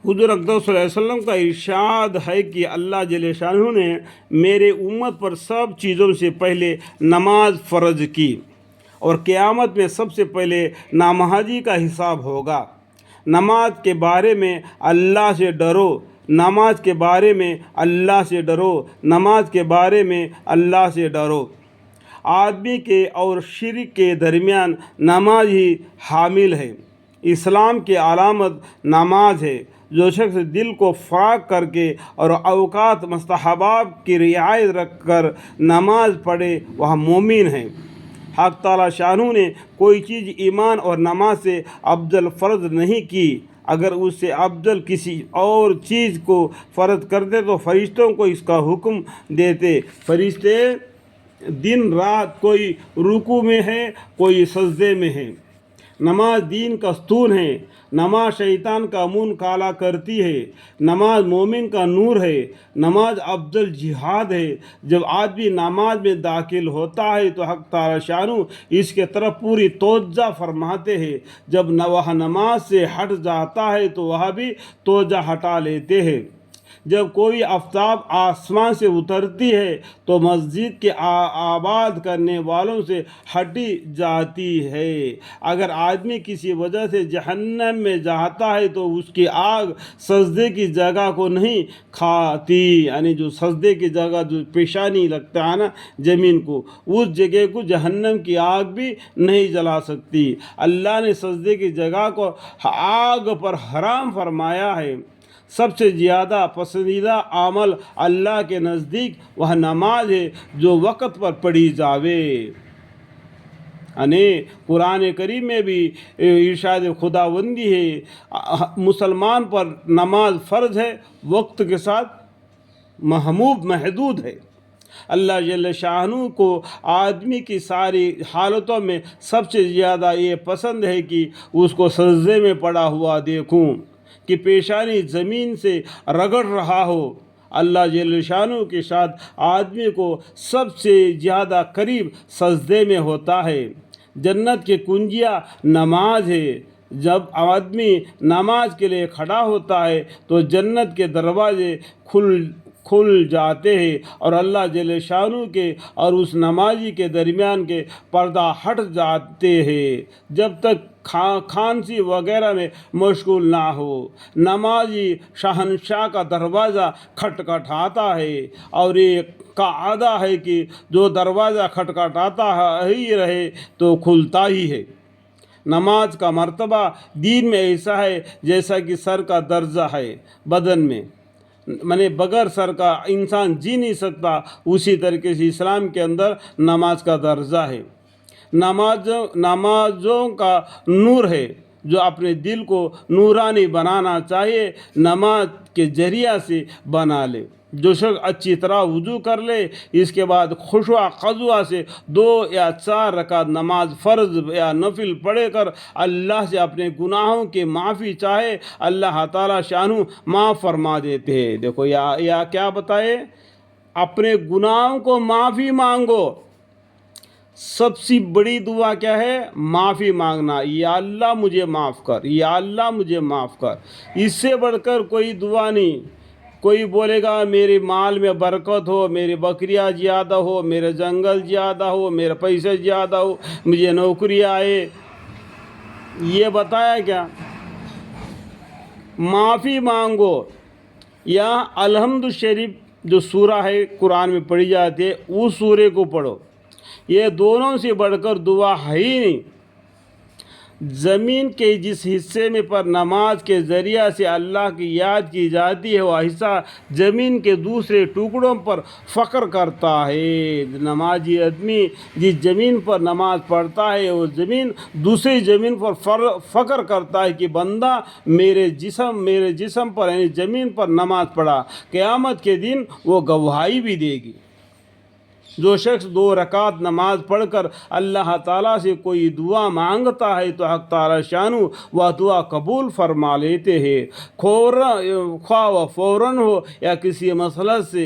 حضور اقدس صلی اللہ علیہ وسلم کا ارشاد ہے کہ اللہ جل شانہ نے میرے امت پر سب چیزوں سے پہلے نماز فرض کی، اور قیامت میں سب سے پہلے نامحاجی کا حساب ہوگا۔ نماز کے بارے میں اللہ سے ڈرو، نماز کے بارے میں اللہ سے ڈرو، نماز کے بارے میں اللہ سے ڈرو۔ آدمی کے اور شرک کے درمیان نماز ہی حامل ہے۔ اسلام کی علامت نماز ہے۔ جو شخص دل کو فارغ کر کے اور اوقات مستحبات کی رعایت رکھ کر نماز پڑھے وہ مومن ہے۔ حق تعالی شانہ نے کوئی چیز ایمان اور نماز سے افضل فرض نہیں کی۔ اگر اس سے افضل کسی اور چیز کو فرض کرتے تو فرشتوں کو اس کا حکم دیتے۔ فرشتے دن رات کوئی رکوع میں ہے، کوئی سجدے میں ہے۔ نماز دین کا ستون ہے۔ نماز شیطان کا منہ کالا کرتی ہے۔ نماز مومن کا نور ہے۔ نماز افضل جہاد ہے۔ جب آدمی نماز میں داخل ہوتا ہے تو حق تعالی شانہ اس کے طرف پوری توجہ فرماتے ہیں۔ جب وہ نماز سے ہٹ جاتا ہے تو وہ بھی توجہ ہٹا لیتے ہیں۔ جب کوئی آفتاب آسمان سے اترتی ہے تو مسجد کے آباد کرنے والوں سے ہٹی جاتی ہے۔ اگر آدمی کسی وجہ سے جہنم میں جاتا ہے تو اس کی آگ سجدے کی جگہ کو نہیں کھاتی، یعنی جو سجدے کی جگہ جو پیشانی لگتا ہے نا زمین کو، اس جگہ کو جہنم کی آگ بھی نہیں جلا سکتی۔ اللہ نے سجدے کی جگہ کو آگ پر حرام فرمایا ہے۔ سب سے زیادہ پسندیدہ عمل اللہ کے نزدیک وہ نماز ہے جو وقت پر پڑھی جاوے۔ یعنی قرآن کریم میں بھی ارشاد خداوندی ہے، مسلمان پر نماز فرض ہے، وقت کے ساتھ محدود ہے۔ اللہ جل شانہ کو آدمی کی ساری حالتوں میں سب سے زیادہ یہ پسند ہے کہ اس کو سجدے میں پڑا ہوا دیکھوں، کہ پیشانی زمین سے رگڑ رہا ہو۔ اللہ جل شانہ کے ساتھ آدمی کو سب سے زیادہ قریب سجدے میں ہوتا ہے۔ جنت کی کنجیاں نماز ہے۔ جب آدمی نماز کے لیے کھڑا ہوتا ہے تو جنت کے دروازے کھل جاتے ہیں اور اللہ جل شانہ کے اور اس نمازی کے درمیان کے پردہ ہٹ جاتے ہیں، جب تک کھانسی وغیرہ میں مشغول نہ ہو۔ نمازی شہنشاہ کا دروازہ کھٹکھٹاتا ہے، اور یہ قاعدہ ہے کہ جو دروازہ کھٹکھٹاتا ہی رہے تو کھلتا ہی ہے۔ نماز کا مرتبہ دین میں ایسا ہے جیسا کہ سر کا درجہ ہے بدن میں، بغیر سر کا انسان جی نہیں سکتا، اسی طریقے سے اسلام کے اندر نماز کا درجہ ہے۔ نمازوں کا نور ہے جو اپنے دل کو نورانی بنانا چاہیے، نماز کے ذریعہ سے بنا لے۔ جو شخص اچھی طرح وضو کر لے، اس کے بعد خشوع خضوع سے 2 یا 4 رکعت نماز فرض یا نفل پڑھ کر اللہ سے اپنے گناہوں کی معافی چاہے، اللہ تعالی شانہ معاف فرما دیتے ہیں۔ دیکھو یا کیا بتائے، اپنے گناہوں کو معافی مانگو۔ سب سے بڑی دعا کیا ہے؟ معافی مانگنا۔ یا اللہ مجھے معاف کر، یا اللہ مجھے معاف کر۔ اس سے بڑھ کر کوئی دعا نہیں۔ کوئی بولے گا میرے مال میں برکت ہو، میری بکریاں زیادہ ہو، میرے جنگل زیادہ ہو، میرے پیسے زیادہ ہو، مجھے نوکری آئے، یہ بتایا کیا؟ معافی مانگو۔ یا الحمد شریف جو سورہ ہے قرآن میں پڑھی جاتی ہے، اس سورے کو پڑھو۔ یہ دونوں سے بڑھ کر دعا ہے ہی نہیں۔ زمین کے جس حصے میں پر نماز کے ذریعہ سے اللہ کی یاد کی جاتی ہے، وہ حصہ زمین کے دوسرے ٹکڑوں پر فخر کرتا ہے۔ نمازی آدمی جس زمین پر نماز پڑھتا ہے وہ زمین دوسری زمین پر فخر کرتا ہے کہ بندہ میرے جسم پر یعنی زمین پر نماز پڑھا۔ قیامت کے دن وہ گواہی بھی دے گی۔ جو شخص 2 رکعت نماز پڑھ کر اللہ تعالیٰ سے کوئی دعا مانگتا ہے تو حق تعالی شانہ وہ دعا قبول فرما لیتے ہیں، خواہ وہ فوراً ہو یا کسی مسئلہ سے